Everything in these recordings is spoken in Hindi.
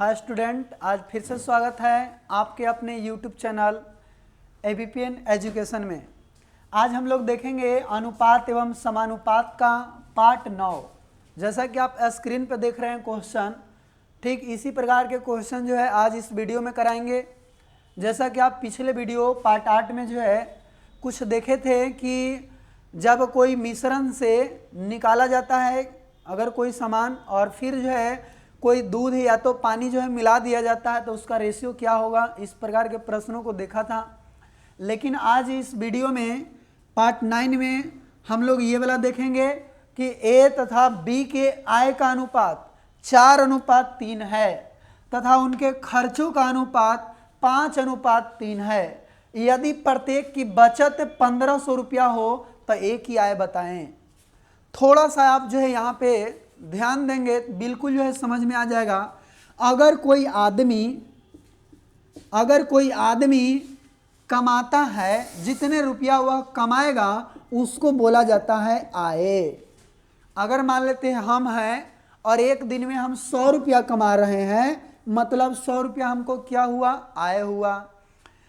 हाय स्टूडेंट, आज फिर से स्वागत है आपके अपने यूट्यूब चैनल एबीपीएन एजुकेशन में। आज हम लोग देखेंगे अनुपात एवं समानुपात का पार्ट 9। जैसा कि आप स्क्रीन पर देख रहे हैं क्वेश्चन, ठीक इसी प्रकार के क्वेश्चन जो है आज इस वीडियो में कराएंगे। जैसा कि आप पिछले वीडियो पार्ट 8 में जो है कुछ देखे थे कि जब कोई मिश्रण से निकाला जाता है अगर कोई सामान और फिर जो है कोई दूध या तो पानी जो है मिला दिया जाता है तो उसका रेशियो क्या होगा, इस प्रकार के प्रश्नों को देखा था। लेकिन आज इस वीडियो में पार्ट 9 में हम लोग ये वाला देखेंगे कि ए तथा बी के आय का अनुपात 4:3 है तथा उनके खर्चों का अनुपात 5:3 है। यदि प्रत्येक की बचत 1500 रुपया हो तो ए की आय बताएं। थोड़ा सा आप जो है यहाँ पे ध्यान देंगे बिल्कुल जो है समझ में आ जाएगा। अगर कोई आदमी कमाता है, जितने रुपया वह कमाएगा उसको बोला जाता है आय। अगर मान लेते हैं हम हैं और एक दिन में हम 100 रुपया कमा रहे हैं, मतलब 100 रुपया हमको क्या हुआ, आय हुआ।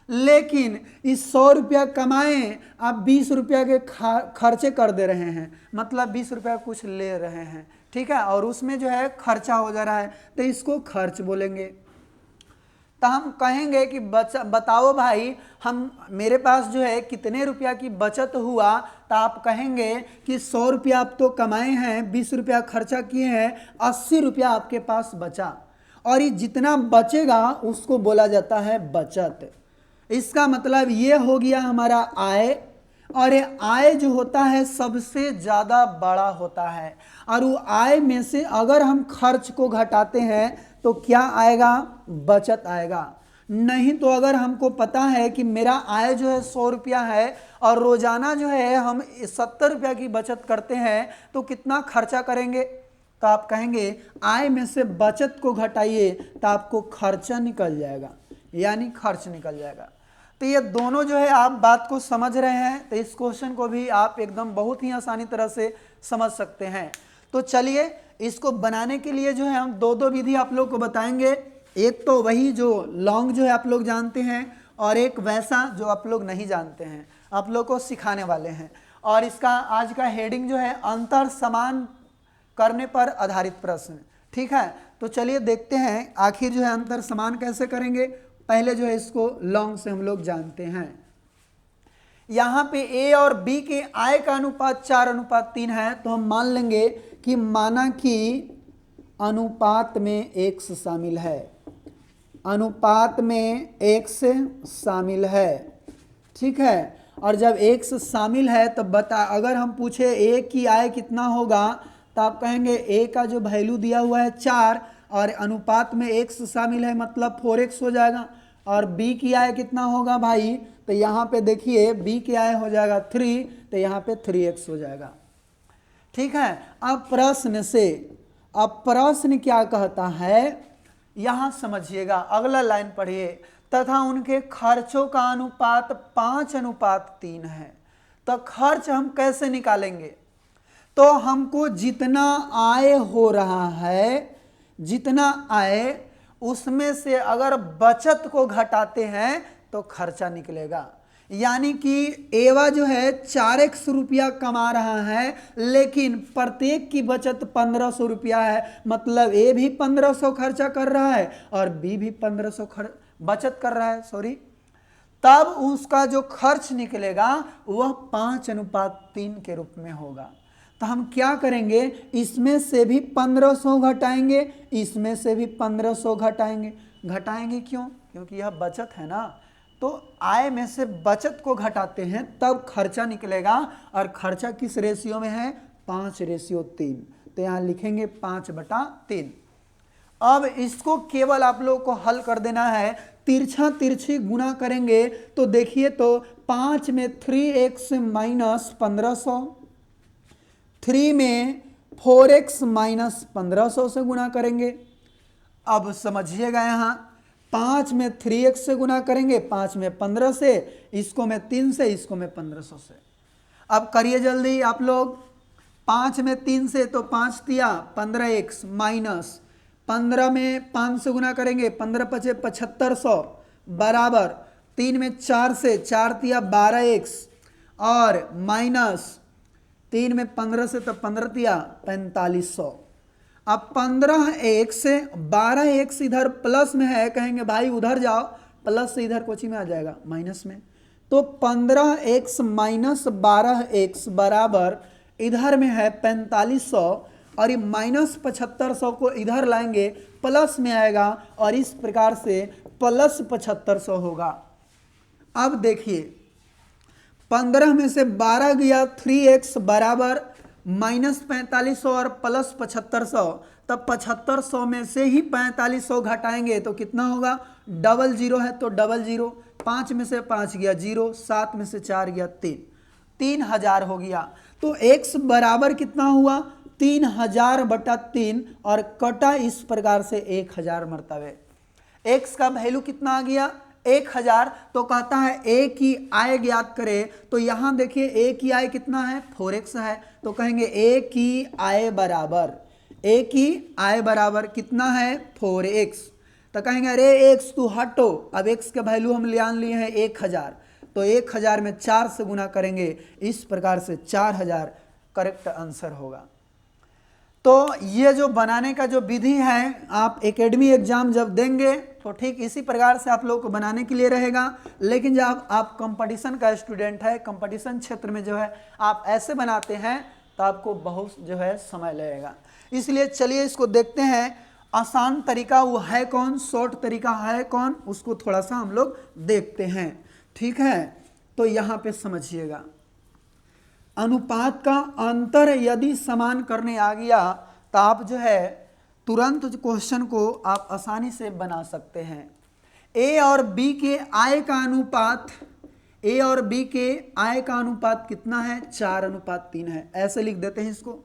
लेकिन इस 100 रुपया कमाएं आप 20 रुपया के खर्चे कर दे रहे हैं, मतलब 20 रुपया कुछ ले रहे हैं, ठीक है, और उसमें जो है खर्चा हो जा रहा है तो इसको खर्च बोलेंगे। तो हम कहेंगे कि बताओ भाई मेरे पास जो है कितने रुपया की बचत हुआ, तो आप कहेंगे कि 100 रुपया आप तो कमाए हैं, 20 रुपया खर्चा किए हैं, 80 रुपया आपके पास बचा और ये जितना बचेगा उसको बोला जाता है बचत। इसका मतलब ये हो गया हमारा आय, और ये आय जो होता है सबसे ज़्यादा बड़ा होता है और वो आय में से अगर हम खर्च को घटाते हैं तो क्या आएगा, बचत आएगा। नहीं तो अगर हमको पता है कि मेरा आय जो है 100 रुपया है और रोजाना जो है हम 70 रुपया की बचत करते हैं तो कितना खर्चा करेंगे, तो आप कहेंगे आय में से बचत को घटाइए तो आपको खर्चा निकल जाएगा, यानी खर्च निकल जाएगा। तो ये दोनों जो है आप बात को समझ रहे हैं तो इस क्वेश्चन को भी आप एकदम बहुत ही आसानी तरह से समझ सकते हैं। तो चलिए इसको बनाने के लिए जो है हम दो विधि आप लोग को बताएंगे। एक तो वही जो लॉन्ग जो है आप लोग जानते हैं और एक वैसा जो आप लोग नहीं जानते हैं, आप लोग को सिखाने वाले हैं। और इसका आज का हेडिंग जो है अंतर समान करने पर आधारित प्रश्न, ठीक है। तो चलिए देखते हैं आखिर जो है अंतर समान कैसे करेंगे। पहले जो है इसको लॉन्ग से हम लोग जानते हैं। यहाँ पे ए और बी के आय का अनुपात 4:3 है तो हम मान लेंगे कि माना कि अनुपात में x शामिल है, अनुपात में x शामिल है, ठीक है। और जब x शामिल है तो बता, अगर हम पूछे a की आय कितना होगा तो आप कहेंगे a का जो वैल्यू दिया हुआ है 4 और अनुपात में x शामिल है मतलब 4x हो जाएगा। और b की आय कितना होगा भाई, तो यहाँ पे देखिए b की आय हो जाएगा 3 तो यहाँ पे 3x हो जाएगा, ठीक है। अब प्रश्न क्या कहता है, यहाँ समझिएगा, अगला लाइन पढ़िए। तथा उनके खर्चों का अनुपात 5:3 है। तो खर्च हम कैसे निकालेंगे, तो हमको जितना आय हो रहा है, जितना आय उसमें से अगर बचत को घटाते हैं तो खर्चा निकलेगा। यानी कि एवा जो है 4x रुपया कमा रहा है लेकिन प्रत्येक की बचत 1500 रुपया है, मतलब ए भी 1500 खर्चा कर रहा है और बी भी 1500 बचत कर रहा है, सॉरी। तब उसका जो खर्च निकलेगा वह 5:3 के रूप में होगा। तो हम क्या करेंगे, इसमें से भी 1500 घटाएंगे, इसमें से भी 1500 घटाएंगे क्यों, क्योंकि यह बचत है ना। तो आय में से बचत को घटाते हैं तब खर्चा निकलेगा और खर्चा किस रेशियो में है, 5:3। तो यहाँ लिखेंगे 5/3। अब इसको केवल आप लोग को हल कर देना है, तिरछी गुना करेंगे तो देखिए तो 5 में 3x माइनस 1500, 3 में 4x माइनस 1500 से गुना करेंगे। अब समझिएगा यहाँ 5 में 3x से गुना करेंगे, 5 में 15 से, इसको में 3 से, इसको में 1500 से। अब करिए जल्दी आप लोग, 5 में 3 से तो 5 दिया 15x माइनस 15 में 5 से गुना करेंगे, 15 पचे 7500 बराबर 3 में 4 से 4 तिया 12x और माइनस 3 में 15 से तो 15 तिया 4500। अब 15x से 12x इधर प्लस में है, कहेंगे भाई उधर जाओ, प्लस से इधर कोची में आ जाएगा माइनस में, तो 15x माइनस 12x बराबर इधर में है 4500 और ये माइनस 7500 को इधर लाएंगे प्लस में आएगा और इस प्रकार से प्लस 7500 होगा। अब देखिए 15 में से 12 गया 3x बराबर माइनस 4500 और प्लस 7500, तब 7500 में से ही 4500 घटाएंगे तो कितना होगा, डबल जीरो है तो डबल जीरो, 5 में से 5 गया 0, 7 में से 4 गया 3, 3000 हो गया। तो x बराबर कितना हुआ 3000 बटा 3 और कटा इस प्रकार से 1000 मरतबे। x का वैल्यू कितना आ गया 1000। तो कहता है a की आय ज्ञात करे, तो यहां देखिए a की आय कितना है 4x है, तो कहेंगे a की आय बराबर कितना है 4x। तो कहेंगे अरे x तू हटो, अब x का वैल्यू हम ले लिए हैं 1000, तो 1000 में 4 से गुना करेंगे, इस प्रकार से 4000 करेक्ट आंसर होगा। तो ये जो बनाने का जो विधि है आप एकेडमी एग्जाम जब देंगे तो ठीक इसी प्रकार से आप लोग को बनाने के लिए रहेगा, लेकिन जब आप कंपटीशन का स्टूडेंट है, कंपटीशन क्षेत्र में जो है आप ऐसे बनाते हैं तो आपको बहुत जो है समय लगेगा। इसलिए चलिए इसको देखते हैं, आसान तरीका वो है कौन, शॉर्ट तरीका है कौन, उसको थोड़ा सा हम लोग देखते हैं। ठीक है, तो यहाँ पे समझिएगा, अनुपात का अंतर यदि समान करने आ गया तो आप जो है तुरंत क्वेश्चन को आप आसानी से बना सकते हैं। ए और बी के आय का अनुपात, ए और बी के आय का अनुपात कितना है 4:3 है, ऐसे लिख देते हैं इसको।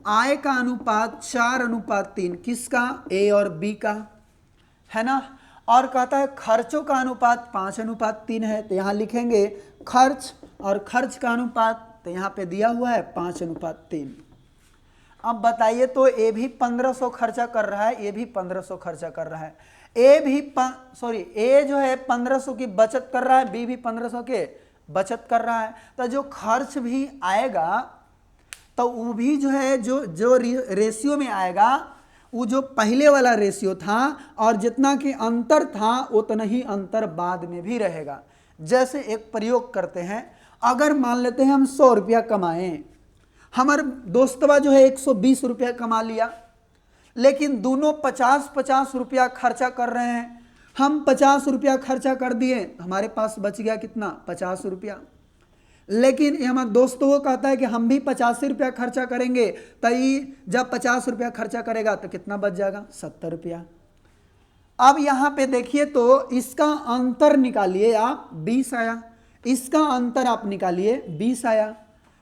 आय का अनुपात 4:3 किसका, ए और बी का, है ना। और कहता है खर्चों का अनुपात 5:3 है, तो यहाँ लिखेंगे खर्च और खर्च का अनुपात, तो यहाँ पे दिया हुआ है 5:3। अब बताइए तो ए भी 1500 खर्चा कर रहा है, ये भी 1500 खर्चा कर रहा है, ए जो है 1500 की बचत कर रहा है, बी भी 1500 के बचत कर रहा है। तो जो खर्च भी आएगा तो वो भी जो है जो रेशियो में आएगा, वो जो पहले वाला रेशियो था और जितना कि अंतर था उतना ही अंतर बाद में भी रहेगा। जैसे एक प्रयोग करते हैं, अगर मान लेते हैं हम 100 रुपया कमाएं, हमारे दोस्तवा जो है 120 रुपया कमा लिया, लेकिन दोनों 50-50 रुपया खर्चा कर रहे हैं। हम 50 रुपया खर्चा कर दिए, हमारे पास बच गया कितना 50 रुपया, लेकिन हमारे दोस्तों को कहता है कि हम भी 50 रुपया खर्चा करेंगे, तो जब 50 रुपया खर्चा करेगा तो कितना बच जाएगा 70 रुपया। अब यहाँ पे देखिए तो इसका अंतर निकालिए आप, 20 आया, इसका अंतर आप निकालिए 20 आया,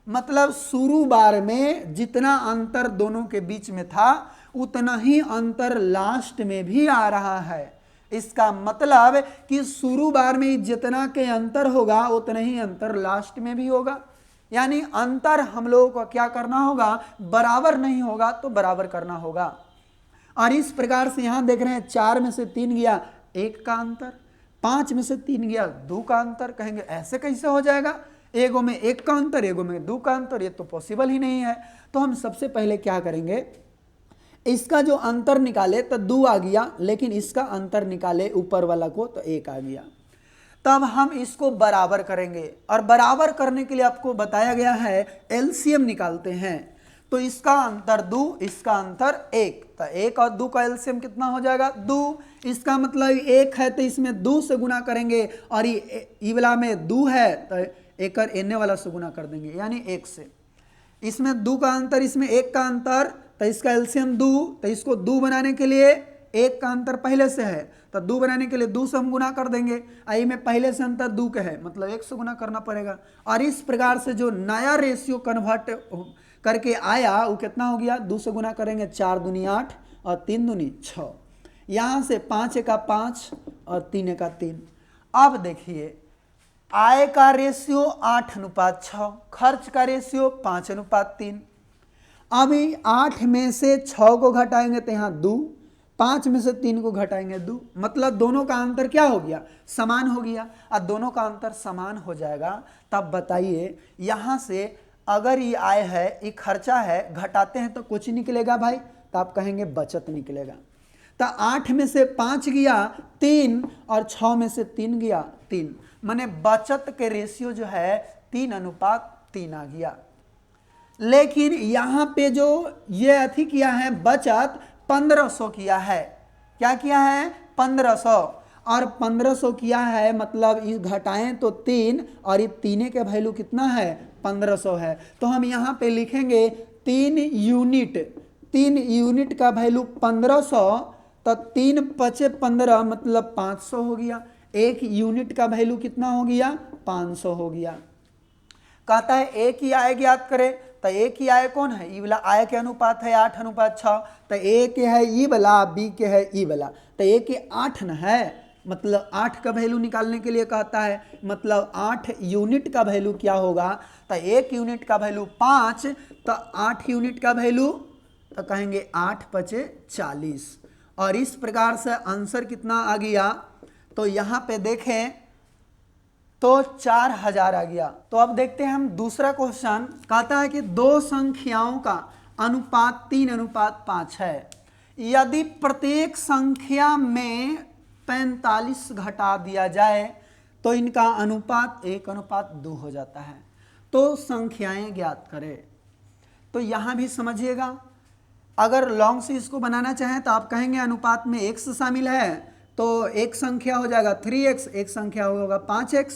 मतलब शुरू बार में जितना अंतर दोनों के बीच में था उतना ही अंतर लास्ट में भी आ रहा है। इसका मतलब कि शुरू बार में जितना के अंतर होगा उतना ही अंतर लास्ट में भी होगा, यानी अंतर हम लोगों को क्या करना होगा, बराबर नहीं होगा तो बराबर करना होगा। और इस प्रकार से यहां देख रहे हैं 4 में से 3 गया 1 का अंतर, 5 में से 3 गया 2 का अंतर। कहेंगे ऐसे कैसे हो जाएगा, एगो में 1 का अंतर एगो में 2 का अंतर, ये तो पॉसिबल ही नहीं है। तो हम सबसे पहले क्या करेंगे, इसका जो अंतर निकाले तो 2 आ गया, लेकिन इसका अंतर निकाले ऊपर वाला को तो 1 आ गया। तब हम इसको बराबर करेंगे, और बराबर करने के लिए आपको बताया गया है एलसीएम निकालते हैं। तो इसका अंतर 2, इसका अंतर 1, तो 1 और 2 का एलसीएम कितना हो जाएगा 2। इसका मतलब 1 है तो इसमें 2 से गुना करेंगे, और ये वाला में 2 है तो एक एने वाला से गुना कर देंगे, यानी 1 से। इसमें 2 का अंतर, इसमें 1 का अंतर, तो इसका एलसीएम 2, तो इसको 2 बनाने के लिए 1 का अंतर पहले से है, तो 2 बनाने के लिए 2 से हम गुना कर देंगे। आई में पहले से अंतर 2 के है, मतलब 1 से गुना करना पड़ेगा। और इस प्रकार से जो नया रेशियो कन्वर्ट करके आया वो कितना हो गया, 2 से गुना करेंगे 4 दूनी 8 और 3 दूनी 6, यहाँ से 5 का 5 और 3 का 3। अब देखिए आय का रेशियो 8:6, खर्च का रेशियो 5:3। अभी 8 में से 6 को घटाएंगे तो यहाँ 2, 5 में से 3 को घटाएंगे 2, मतलब दोनों का अंतर क्या हो गया, समान हो गया। और दोनों का अंतर समान हो जाएगा तब बताइए यहाँ से अगर ये आय है, ये खर्चा है, घटाते हैं तो कुछ निकलेगा भाई, तो आप कहेंगे बचत निकलेगा। तो 8 में से 5 गया 3 और 6 में से 3 गया 3, माने बचत के रेशियो जो है 3:3 आ गया। लेकिन यहाँ पे जो ये अथी किया है बचत 1500 किया है, क्या किया है 1500, और 1500 किया है मतलब इस घटाएं तो 3 और ये 3 के वैल्यू कितना है 1500 है। तो हम यहाँ पे लिखेंगे 3 यूनिट का वैल्यू 1500, तो 3 × 15 मतलब 500 हो गया। 1 यूनिट का वैल्यू कितना हो गया 500 हो गया। कहता है एक ही आय ज्ञात करे, तो एक ही आय कौन है, ई वाला आय के अनुपात है 8:6, तो ए के है ई वाला, बी के है ई वाला, तो ए के 8 न है, मतलब 8 का वैल्यू निकालने के लिए कहता है, मतलब 8 यूनिट का वैल्यू क्या होगा, तो 1 यूनिट का वैल्यू 5, तो 8 यूनिट का वैल्यू तो कहेंगे 8 × 40, और इस प्रकार से आंसर कितना आ गया, तो यहाँ पे देखें तो 4000 आ गया। तो अब देखते हैं हम दूसरा क्वेश्चन, कहता है कि दो संख्याओं का अनुपात 3:5 है, यदि प्रत्येक संख्या में 45 घटा दिया जाए तो इनका अनुपात 1:2 हो जाता है। तो संख्याएं ज्ञात करें। तो यहाँ भी समझिएगा, अगर लॉन्ग से इसको बनाना चाहें तो आप कहेंगे अनुपात में x शामिल है, तो एक संख्या हो जाएगा 3x, एक संख्या होगा 5x,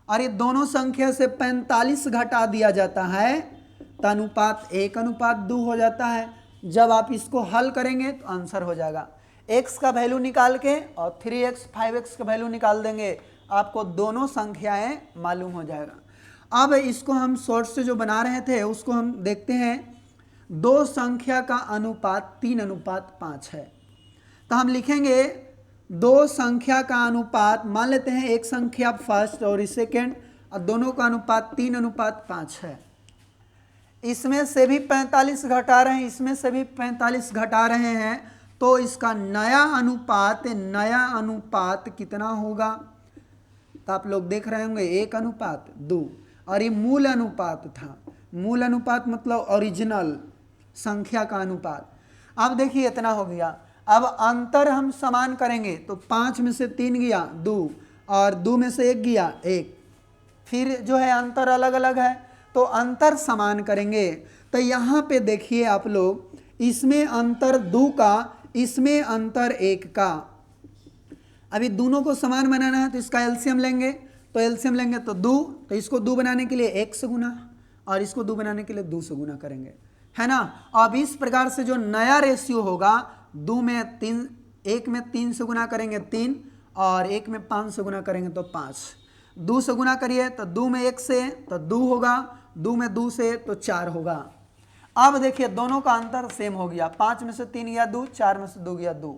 और ये दोनों संख्या से 45 घटा दिया जाता है तो अनुपात 1:2 हो जाता है। जब आप इसको हल करेंगे तो आंसर हो जाएगा, x का वैल्यू निकाल के और 3x 5x का वैल्यू निकाल देंगे, आपको दोनों संख्याएं मालूम हो जाएगा। अब इसको हम शॉर्ट से जो बना रहे थे उसको हम देखते हैं। दो संख्या का अनुपात 3:5 है, तो हम लिखेंगे दो संख्या का अनुपात, मान लेते हैं एक संख्या फर्स्ट और सेकेंड, और दोनों का अनुपात 3:5 है। इसमें से भी 45 घटा रहे हैं, इसमें से भी 45 घटा रहे हैं, तो इसका नया अनुपात कितना होगा, तो आप लोग देख रहे होंगे 1:2, और ये मूल अनुपात था। मूल अनुपात मतलब ओरिजिनल संख्या का अनुपात। अब देखिए इतना हो गया। अब अंतर हम समान करेंगे तो 5 में से 3 गया 2, और 2 में से 1 गया 1, फिर जो है अंतर अलग अलग है तो अंतर समान करेंगे। तो यहाँ पे देखिए आप लोग, इसमें अंतर 2 का, इसमें अंतर 1 का। अभी दोनों को समान बनाना है तो इसका एलसीएम लेंगे, तो एलसीएम लेंगे तो 2, तो इसको 2 बनाने के लिए 1 से गुना और इसको 2 बनाने के लिए 2 से गुना करेंगे, है ना। अब इस प्रकार से जो नया रेशियो होगा, 2 में 3, 1 में 3 से गुना करेंगे 3, और 1 में 5 से गुना करेंगे तो 5। 2 से गुना करिए तो 2 में 1 से तो 2 होगा, 2 में 2 से तो 4 होगा। अब देखिए दोनों का अंतर सेम हो गया, 5 में से 3 गया 2, 4 में से 2 गया 2।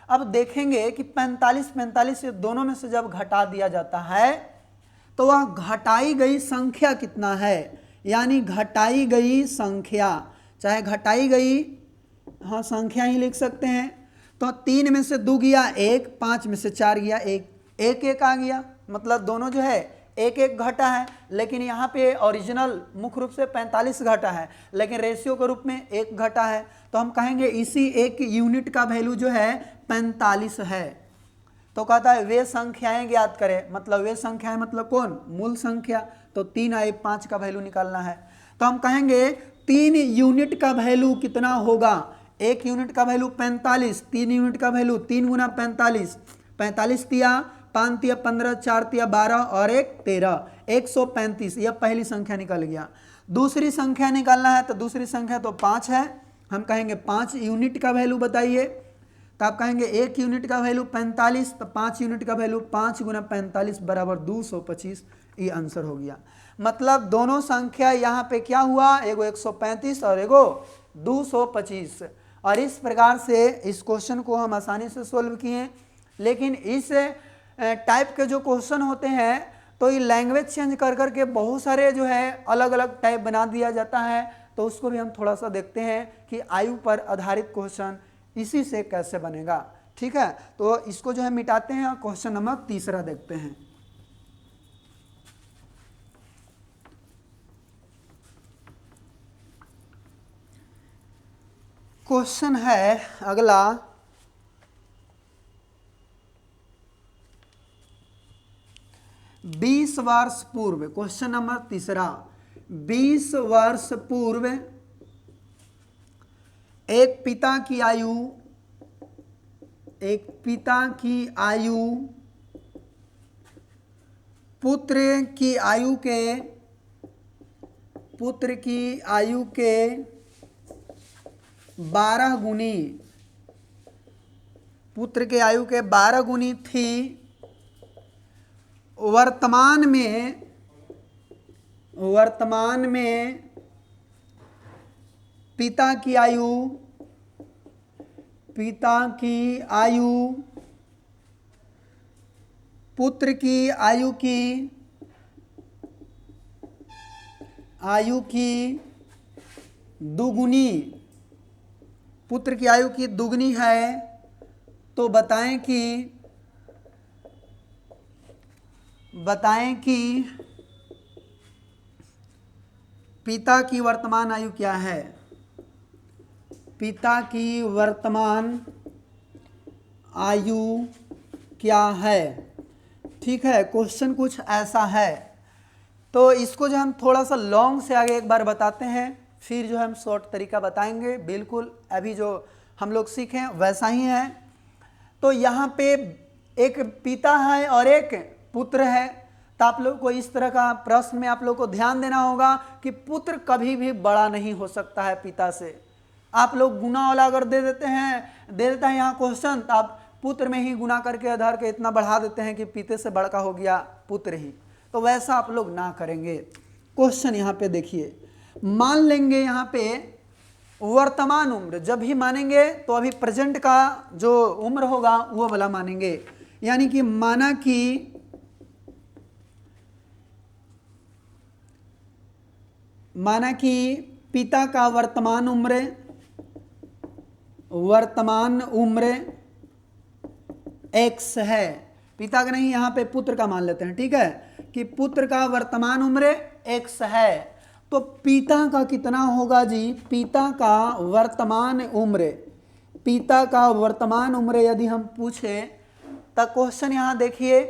अब देखेंगे कि 45 से दोनों में से जब घटा दिया जाता है तो वह घटाई गई संख्या कितना है, यानी घटाई गई संख्या, चाहे घटाई गई, हाँ संख्या ही लिख सकते हैं। तो 3 में से 2 गया 1, 5 में से 4 गया 1, 1 आ गया, मतलब दोनों जो है 1 घटा है, लेकिन यहाँ पे ओरिजिनल मुख्य रूप से 45 घटा है, लेकिन रेशियो के रूप में 1 घटा है। तो हम कहेंगे इसी 1 यूनिट का वैल्यू जो है 45 है। तो कहता है वे संख्याएं ज्ञात करें, मतलब वे संख्याएं मतलब कौन, मूल संख्या। तो 3 और 5 का वैल्यू निकालना है, तो हम कहेंगे 3 यूनिट का वैल्यू कितना होगा, 1 यूनिट का वैल्यू 45, 3 यूनिट का वैल्यू 3 × 45, 45 तिया 5 तिया 15, 4 तिया 12 और 1 13, 135। यह पहली संख्या निकल गया। दूसरी संख्या निकालना है, तो दूसरी संख्या तो 5 है, हम कहेंगे 5 यूनिट का वैल्यू बताइए, तो आप कहेंगे 1 यूनिट का वैल्यू 45, तो 5 यूनिट का वैल्यू 5 × 45 बराबर 225। ये आंसर हो गया। मतलब दोनों संख्या यहाँ पे क्या हुआ, एगो 135 और एगो 225। और इस प्रकार से इस क्वेश्चन को हम आसानी से सोल्व किए। लेकिन इस टाइप के जो क्वेश्चन होते हैं तो ये लैंग्वेज चेंज कर करके बहुत सारे जो है अलग अलग टाइप बना दिया जाता है, तो उसको भी हम थोड़ा सा देखते हैं कि आयु पर आधारित क्वेश्चन इसी से कैसे बनेगा। ठीक है, तो इसको जो है मिटाते हैं और क्वेश्चन नंबर तीसरा देखते हैं। क्वेश्चन है अगला, बीस वर्ष पूर्व, क्वेश्चन नंबर तीसरा, 20 वर्ष पूर्व एक पिता की आयु पुत्र की आयु के 12 गुनी, पुत्र के आयु के 12 गुनी थी। वर्तमान में पिता की आयु पुत्र की आयु की दुगुनी, पुत्र की आयु की दुगनी है। तो बताएं कि पिता की वर्तमान आयु क्या है। पिता की वर्तमान आयु क्या है। ठीक है, क्वेश्चन कुछ ऐसा है। तो इसको जो हम थोड़ा सा लॉन्ग से आगे एक बार बताते हैं, फिर जो हम शॉर्ट तरीका बताएंगे। बिल्कुल अभी जो हम लोग सीखें वैसा ही है। तो यहाँ पे एक पिता है और एक पुत्र है। तो आप लोग को इस तरह का प्रश्न में आप लोग को ध्यान देना होगा कि पुत्र कभी भी बड़ा नहीं हो सकता है पिता से। आप लोग गुना वाला अगर दे देता है यहाँ क्वेश्चन, तो आप पुत्र में ही गुना करके आधार के इतना बढ़ा देते हैं कि पिता से बड़का हो गया पुत्र ही। तो वैसा आप लोग ना करेंगे। क्वेश्चन यहाँ पे देखिए, मान लेंगे यहाँ पे वर्तमान उम्र, जब भी मानेंगे तो अभी प्रेजेंट का जो उम्र होगा वो वाला मानेंगे। यानी कि माना कि पिता का वर्तमान उम्र x है। पिता का नहीं, यहाँ पे पुत्र का मान लेते हैं। ठीक है, कि पुत्र का वर्तमान उम्र x है। तो पिता का कितना होगा जी। पिता का वर्तमान उम्र यदि हम पूछे तो क्वेश्चन यहाँ देखिए,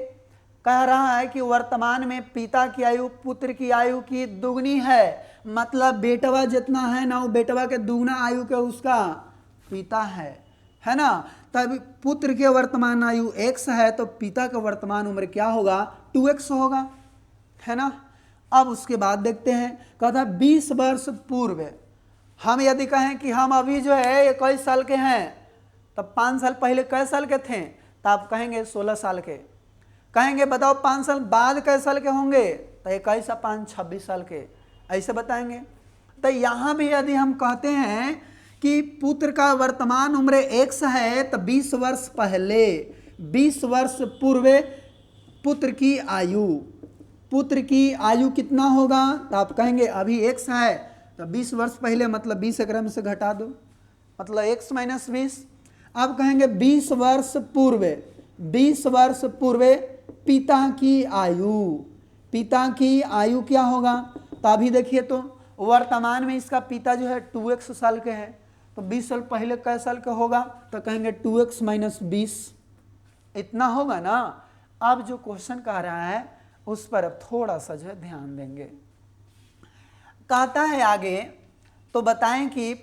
कह रहा है कि वर्तमान में पिता की आयु पुत्र की आयु की दुगनी है। मतलब बेटवा जितना है ना, वो बेटवा के दुगना आयु के उसका पिता है ना। तब पुत्र के वर्तमान आयु x है, तो पिता का वर्तमान उम्र क्या होगा, 2x होगा, है ना। अब उसके बाद देखते हैं, कहता 20 वर्ष पूर्व। हम यदि कहें कि हम अभी जो है 21 साल के हैं, तब 5 साल पहले कै साल के थे, तो आप कहेंगे 16 साल के। कहेंगे बताओ 5 साल बाद कै साल के होंगे, तो 21 और 5 26 साल के, ऐसे बताएंगे। तो यहाँ भी यदि हम कहते हैं कि पुत्र का वर्तमान उम्र x है, तो 20 वर्ष पहले, 20 वर्ष पूर्व पुत्र की आयु कितना होगा। तो आप कहेंगे अभी x है, तो 20 वर्ष पहले मतलब 20 क्रम से घटा दो, मतलब x - 20। अब कहेंगे 20 वर्ष पूर्व पिता की आयु क्या होगा। तो अभी देखिए, तो वर्तमान में इसका पिता जो है 2x साल के हैं, तो 20 साल पहले कै साल का होगा, तो कहेंगे 2x - 20, इतना होगा ना। अब जो क्वेश्चन कह रहा है उस पर अब थोड़ा सा जो है ध्यान देंगे। कहता है आगे, तो बताएं कि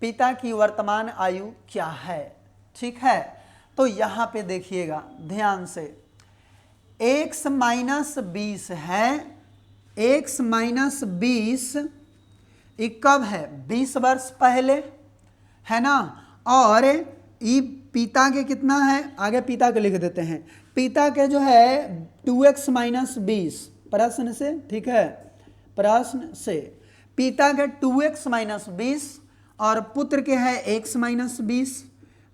पिता की वर्तमान आयु क्या है। ठीक है, तो यहाँ पे देखिएगा ध्यान से, x - 20 है। x - 20 ये कब है, 20 वर्ष पहले, है ना। और ये पिता के कितना है, आगे पिता के लिख देते हैं। पिता के जो है 2x - 20 प्रश्न से, ठीक है, प्रश्न से पिता के 2x - 20 और पुत्र के है x - 20।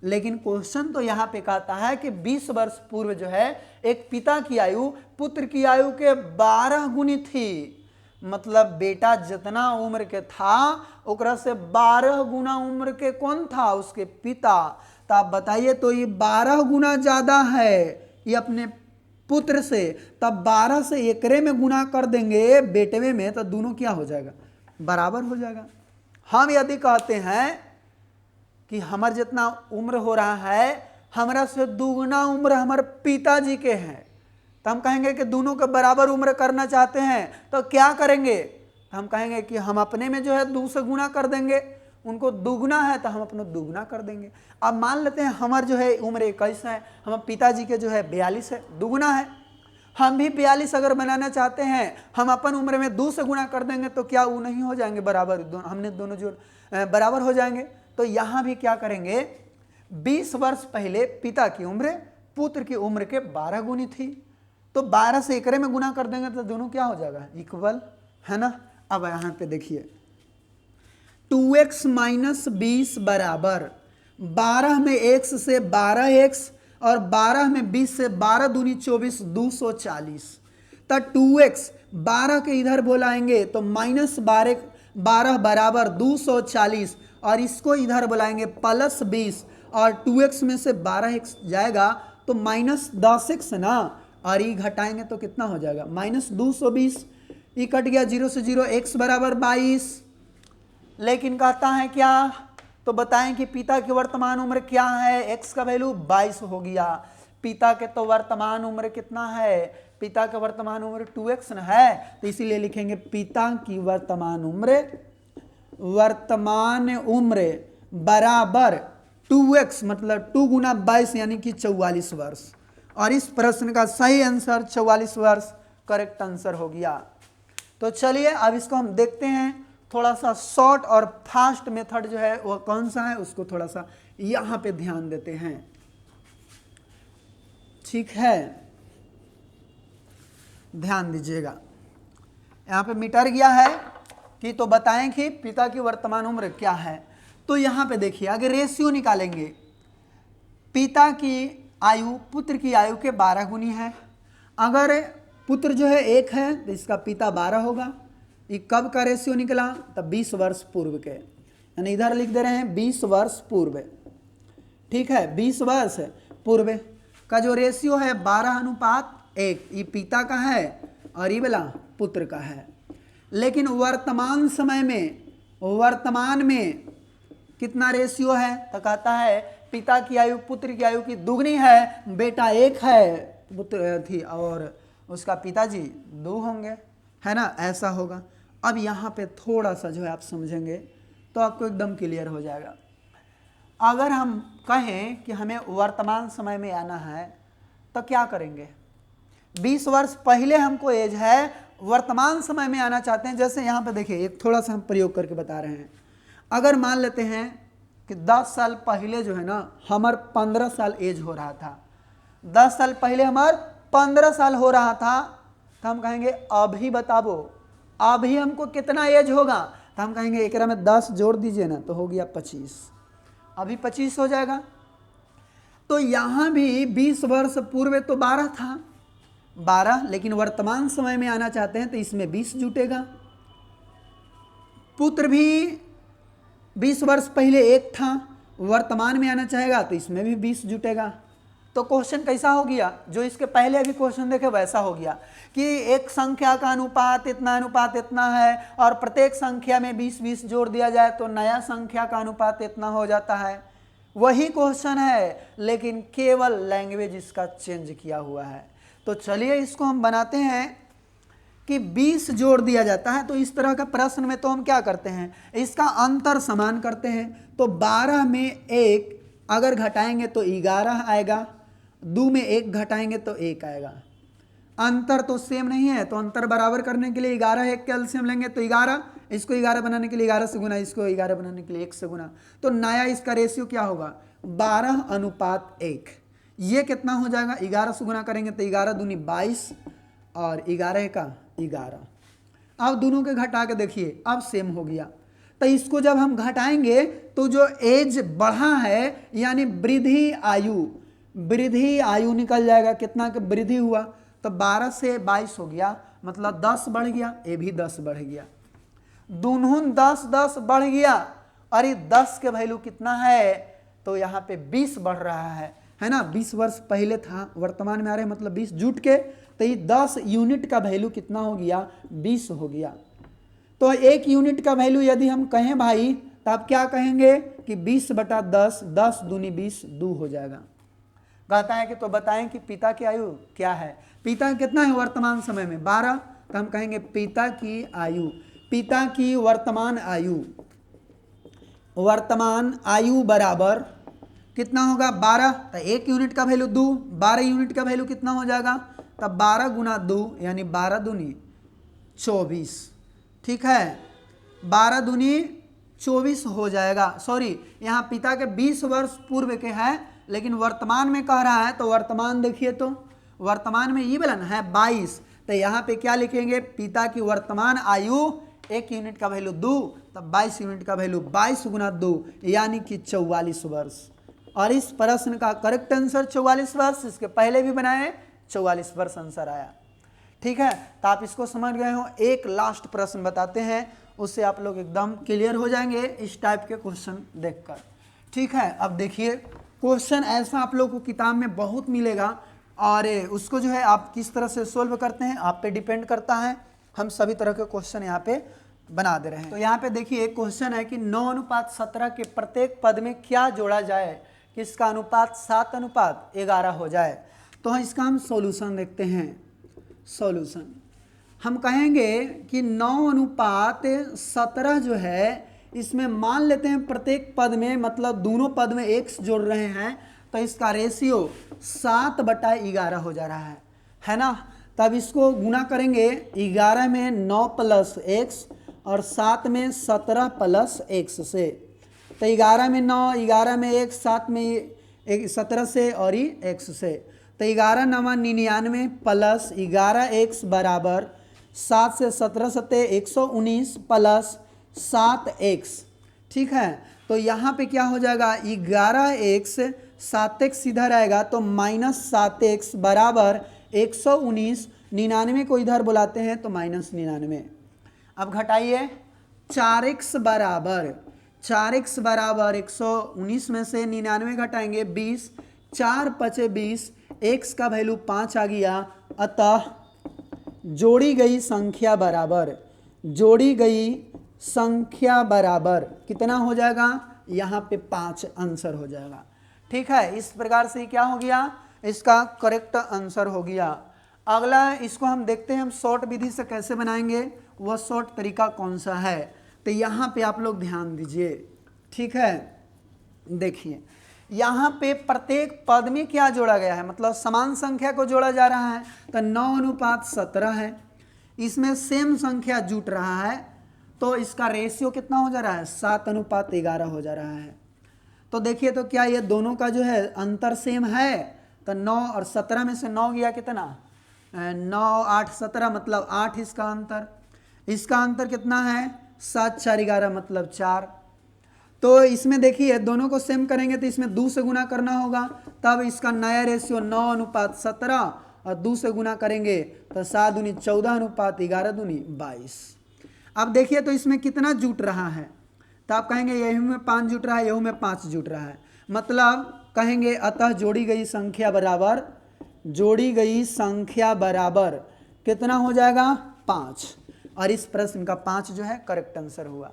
लेकिन क्वेश्चन तो यहाँ पे कहता है कि 20 वर्ष पूर्व जो है एक पिता की आयु पुत्र की आयु के 12 गुनी थी। मतलब बेटा जितना उम्र के था ओकरा से 12 गुना उम्र के कौन था, उसके पिता। तो आप बताइए, तो ये 12 गुना ज्यादा है ये अपने पुत्र से, तब 12 से एकरे में गुना कर देंगे बेटवे में, तो दोनों क्या हो जाएगा, बराबर हो जाएगा। हम यदि कहते हैं कि हमार जितना उम्र हो रहा है हमारा से दुगना उम्र हमारे पिताजी के हैं, तो हम कहेंगे कि दोनों के बराबर उम्र करना चाहते हैं, तो क्या करेंगे, हम कहेंगे कि हम अपने में जो है 2 से गुना कर देंगे, उनको दुगना है तो हम अपना दुगना कर देंगे। अब मान लेते हैं हमार जो है उम्र 21 है, हम पिताजी के जो है 42 है, दुगना है, हम भी 42 अगर बनाना चाहते हैं, हम अपन उम्र में 2 से गुना कर देंगे, तो क्या वो नहीं हो जाएंगे बराबर, हमने दोनों जो बराबर हो जाएंगे। तो यहाँ भी क्या करेंगे, 20 वर्ष पहले पिता की उम्र पुत्र की उम्र के 12 गुनी थी, तो 12 से एकरे में गुना कर देंगे तो दोनों क्या हो जाएगा, इक्वल, है ना। अब यहाँ पे देखिए 2x माइनस 20 बराबर 12 में x से 12x और 12 में 20 से 12 दूनी 24, 240। तो 2x 12 के इधर बोलाएंगे तो माइनस 12 बराबर 240, और इसको इधर बोलाएंगे प्लस 20, और 2x में से 12x जाएगा तो माइनस 10x ना, और ये घटाएंगे तो कितना हो जाएगा, माइनस 220। ये कट गया 0 से 0, x बराबर 22। लेकिन कहता है क्या, तो बताएं कि पिता की वर्तमान उम्र क्या है, x का वैल्यू 22 हो गया। पिता के तो वर्तमान उम्र कितना है, पिता का वर्तमान उम्र 2x न है, तो इसीलिए लिखेंगे पिता की वर्तमान उम्र बराबर 2x मतलब 2 गुना 22 यानी कि 44 वर्ष। और इस प्रश्न का सही आंसर 44 वर्ष करेक्ट आंसर हो गया। तो चलिए अब इसको हम देखते हैं, थोड़ा सा शॉर्ट और फास्ट मेथड जो है वह कौन सा है, उसको थोड़ा सा यहाँ पे ध्यान देते हैं, ठीक है, ध्यान दीजिएगा। यहाँ पे मीटर गया है कि तो बताएं कि पिता की वर्तमान उम्र क्या है। तो यहाँ पे देखिए अगर रेशियो निकालेंगे, पिता की आयु पुत्र की आयु के 12 गुनी है, अगर पुत्र जो है 1 है तो इसका पिता 12 होगा। ये कब का रेशियो निकला, तब 20 वर्ष पूर्व के, यानी इधर लिख दे रहे हैं 20 वर्ष पूर्व, ठीक है, 20 वर्ष पूर्व का जो रेशियो है 12:1, ये पिता का है और ये वाला पुत्र का है। लेकिन वर्तमान समय में, वर्तमान में कितना रेशियो है, तो कहता है पिता की आयु पुत्र की आयु की दुगनी है, बेटा 1 है पुत्र थी और उसका पिताजी 2 होंगे, है ना, ऐसा होगा। अब यहाँ पे थोड़ा सा जो है आप समझेंगे तो आपको एकदम क्लियर हो जाएगा। अगर हम कहें कि हमें वर्तमान समय में आना है तो क्या करेंगे, 20 वर्ष पहले हमको एज है, वर्तमान समय में आना चाहते हैं। जैसे यहाँ पे देखिए एक थोड़ा सा हम प्रयोग करके बता रहे हैं, अगर मान लेते हैं कि 10 साल पहले जो है ना हमार 15 साल एज हो रहा था, 10 साल पहले हमार 15 साल हो रहा था, तो हम कहेंगे अभी बताओ अभी हमको कितना एज होगा, तो हम कहेंगे एकरा में 10 जोड़ दीजिए ना तो हो गया 25, अभी 25 हो जाएगा। तो यहाँ भी 20 वर्ष पूर्व तो 12 था, 12, लेकिन वर्तमान समय में आना चाहते हैं तो इसमें 20 जुटेगा। पुत्र भी 20 वर्ष पहले 1 था, वर्तमान में आना चाहेगा तो इसमें भी 20 जुटेगा। तो क्वेश्चन कैसा हो गया, जो इसके पहले अभी क्वेश्चन देखे वैसा हो गया कि एक संख्या का अनुपात इतना है और प्रत्येक संख्या में 20-20 जोड़ दिया जाए तो नया संख्या का अनुपात इतना हो जाता है। वही क्वेश्चन है लेकिन केवल लैंग्वेज इसका चेंज किया हुआ है। तो चलिए इसको हम बनाते हैं कि 20 जोड़ दिया जाता है। तो इस तरह का प्रश्न में तो हम क्या करते हैं, इसका अंतर समान करते हैं। तो 12 में 1 अगर घटाएंगे तो 11 आएगा, 2 में 1 घटाएंगे तो 1 आएगा। अंतर तो सेम नहीं है, तो अंतर बराबर करने के लिए 11 1 कैल्शियम लेंगे तो 11, इसको 11 बनाने के लिए 11 से गुना, इसको 11 बनाने के लिए 1 से गुना, तो नया इसका रेशियो क्या होगा 12:1। ये कितना हो जाएगा, 11 से गुना करेंगे तो 11 दूनी 22 और 11 का 11। अब दोनों के घटा के देखिए अब सेम हो गया। तो इसको जब हम घटाएंगे तो जो एज बढ़ा है यानी वृद्धि आयु निकल जाएगा। कितना का वृद्धि हुआ, तो 12 से 22 हो गया, मतलब 10 बढ़ गया, ये भी 10 बढ़ गया, दोनों 10 10 बढ़ गया। अरे 10 के वैल्यू कितना है, तो यहाँ पे 20 बढ़ रहा है ना। 20 वर्ष पहले था, वर्तमान में आ रहे हैं, मतलब 20 जुट के, तो ये 10 यूनिट का वैल्यू कितना हो गया, 20 हो गया। तो 1 यूनिट का वैल्यू यदि हम कहें भाई, तो आप क्या कहेंगे कि 20/10, 10 दूनी 20, 2 हो जाएगा। कहता है कि तो बताएं कि पिता की आयु क्या है। पिता कितना है वर्तमान समय में, 12, तो हम कहेंगे पिता की आयु, पिता की वर्तमान आयु बराबर कितना होगा, 12। तो 1 यूनिट का वैल्यू 2, 12 यूनिट का वैल्यू कितना हो जाएगा, तब 12 गुना 2 यानी 12 दूनी 24, ठीक है, 12 दूनी 24 हो जाएगा। सॉरी, यहाँ पिता के 20 वर्ष पूर्व के हैं, लेकिन वर्तमान में कह रहा है, तो वर्तमान देखिए, तो वर्तमान में ये बलन है 22, तो यहाँ पे क्या लिखेंगे, पिता की वर्तमान आयु 1 यूनिट का वैल्यू 2, तब 22 यूनिट का वैल्यू 22 गुना 2 यानी कि 44 वर्ष। और इस प्रश्न का करेक्ट आंसर 44 वर्ष, इसके पहले भी बनाए 44 वर्ष आंसर आया, ठीक है। तो आप इसको समझ गए हो। एक लास्ट प्रश्न बताते हैं, उससे आप लोग एकदम क्लियर हो जाएंगे इस टाइप के क्वेश्चन देखकर, ठीक है। अब देखिए, क्वेश्चन ऐसा आप लोग को किताब में बहुत मिलेगा, और उसको जो है आप किस तरह से सोल्व करते हैं आप पे डिपेंड करता है। हम सभी तरह के क्वेश्चन यहाँ पे बना दे रहे हैं। तो यहाँ पे देखिए, एक क्वेश्चन है कि 9:17 के प्रत्येक पद में क्या जोड़ा जाए कि इसका अनुपात 7:11 हो जाए। तो इसका हम सॉल्यूशन देखते हैं। सॉल्यूशन हम कहेंगे कि 9:17 जो है, इसमें मान लेते हैं प्रत्येक पद में, मतलब दोनों पद में x जोड़ रहे हैं, तो इसका रेशियो 7/11 हो जा रहा है ना। तब इसको गुना करेंगे, 11 में 9 प्लस x और 7 में 17 प्लस x से। तो 11 में 9, 11 में 1, 7 में 17 से और ये x से। तो 11 9 99 प्लस 11x बराबर 7 से 17 सत्ते 119 प्लस 7x, ठीक है। तो यहाँ पे क्या हो जाएगा, 11x, 7x इधर आएगा तो -7x बराबर 119, 99 को इधर बुलाते हैं तो -99। अब घटाइए, 4x बराबर 119 में से 99 घटाएंगे 20, 4 पचे 20, x का वैल्यू 5 आ गया। अतः जोड़ी गई संख्या बराबर कितना हो जाएगा, यहाँ पे 5 आंसर हो जाएगा, ठीक है। इस प्रकार से क्या हो गया, इसका करेक्ट आंसर हो गया। अगला इसको हम देखते हैं, हम शॉर्ट विधि से कैसे बनाएंगे, वह शॉर्ट तरीका कौन सा है। तो यहाँ पे आप लोग ध्यान दीजिए, ठीक है। देखिए, यहाँ पे प्रत्येक पद में क्या जोड़ा गया है, मतलब समान संख्या को जोड़ा जा रहा है। तो 9:17 है, इसमें सेम संख्या जुट रहा है, तो इसका रेशियो कितना हो जा रहा है, 7:11 हो जा रहा है। तो देखिए, तो क्या ये दोनों का जो है अंतर सेम है। तो 9 और 17 में से 9 गया कितना, 9 8 17 मतलब 8, इसका अंतर कितना है, 7 4 11 मतलब 4। तो इसमें देखिए, दोनों को सेम करेंगे तो इसमें 2 से गुना करना होगा, तब इसका नया रेशियो 9:17 और 2 से गुना करेंगे तो 7 दूनी 14 11 दूनी 22। अब देखिए, तो इसमें कितना जुट रहा है, तो आप कहेंगे यही में 5 जुट रहा है, यही में 5 जुट रहा है, मतलब कहेंगे अतः जोड़ी गई संख्या बराबर कितना हो जाएगा, 5। और इस प्रश्न का 5 जो है करेक्ट आंसर हुआ।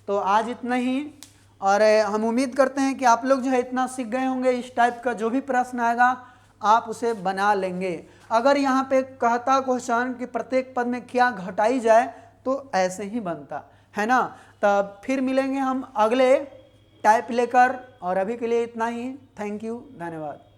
तो आज इतना ही, और हम उम्मीद करते हैं कि आप लोग जो है इतना सीख गए होंगे, इस टाइप का जो भी प्रश्न आएगा आप उसे बना लेंगे। अगर यहाँ पे कहता क्वेश्चन कि प्रत्येक पद में क्या घटाई जाए, तो ऐसे ही बनता है ना। तब फिर मिलेंगे हम अगले टाइप लेकर, और अभी के लिए इतना ही। थैंक यू, धन्यवाद।